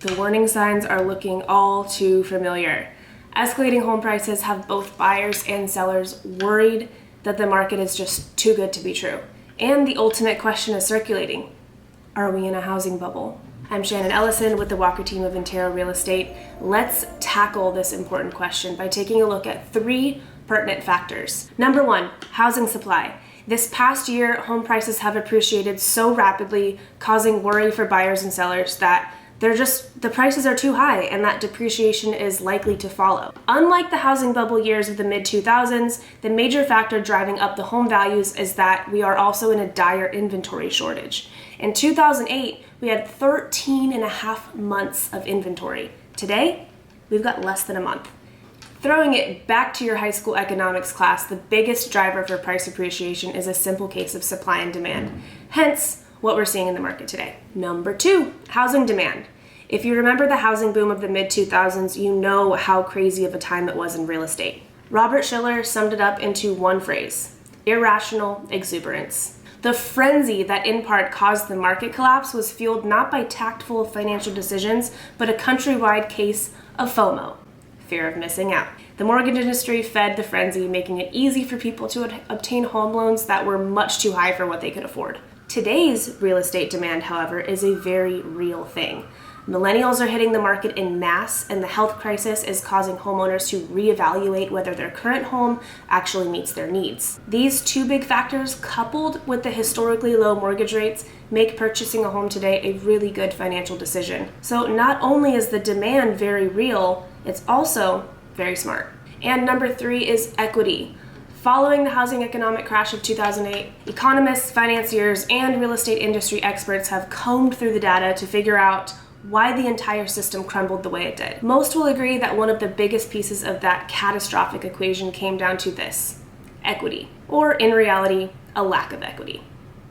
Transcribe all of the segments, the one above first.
The warning signs are looking all too familiar. Escalating home prices have both buyers and sellers worried that the market is just too good to be true. And the ultimate question is circulating. Are we in a housing bubble? I'm Shannon Ellison with the Walker team of Intero Real Estate. Let's tackle this important question by taking a look at 3 pertinent factors. Number 1, housing supply. This past year, home prices have appreciated so rapidly, causing worry for buyers and sellers that the prices are too high and that depreciation is likely to follow. Unlike the housing bubble years of the mid-2000s, the major factor driving up the home values is that we are also in a dire inventory shortage. In 2008, we had 13 and a half months of inventory. Today, we've got less than a month. Throwing it back to your high school economics class, the biggest driver for price appreciation is a simple case of supply and demand. Hence, what we're seeing in the market today. Number 2, housing demand. If you remember the housing boom of the mid-2000s, you know how crazy of a time it was in real estate. Robert Shiller summed it up into one phrase: irrational exuberance. The frenzy that in part caused the market collapse was fueled not by tactful financial decisions, but a countrywide case of FOMO, fear of missing out. The mortgage industry fed the frenzy, making it easy for people to obtain home loans that were much too high for what they could afford. Today's real estate demand, however, is a very real thing. Millennials are hitting the market en masse, and the health crisis is causing homeowners to reevaluate whether their current home actually meets their needs. These 2 big factors, coupled with the historically low mortgage rates, make purchasing a home today a really good financial decision. So not only is the demand very real, it's also very smart. And number 3 is equity. Following the housing economic crash of 2008, economists, financiers, and real estate industry experts have combed through the data to figure out why the entire system crumbled the way it did. Most will agree that one of the biggest pieces of that catastrophic equation came down to this: equity, or in reality, a lack of equity.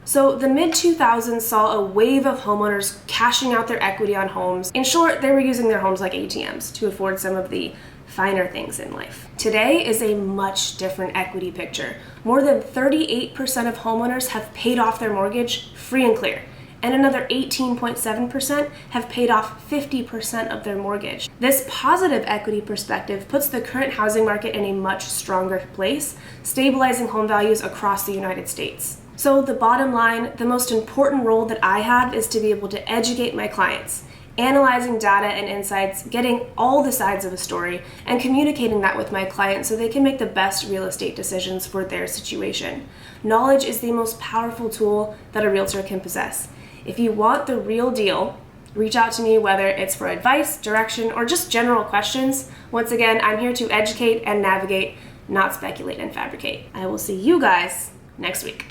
So the mid-2000s saw a wave of homeowners cashing out their equity on homes. In short, they were using their homes like ATMs to afford some of the finer things in life. Today is a much different equity picture. More than 38% of homeowners have paid off their mortgage free and clear, and another 18.7% have paid off 50% of their mortgage. This positive equity perspective puts the current housing market in a much stronger place, stabilizing home values across the United States. So the bottom line, the most important role that I have is to be able to educate my clients, analyzing data and insights, getting all the sides of a story, and communicating that with my clients so they can make the best real estate decisions for their situation. Knowledge is the most powerful tool that a realtor can possess. If you want the real deal, reach out to me, whether it's for advice, direction, or just general questions. Once again, I'm here to educate and navigate, not speculate and fabricate. I will see you guys next week.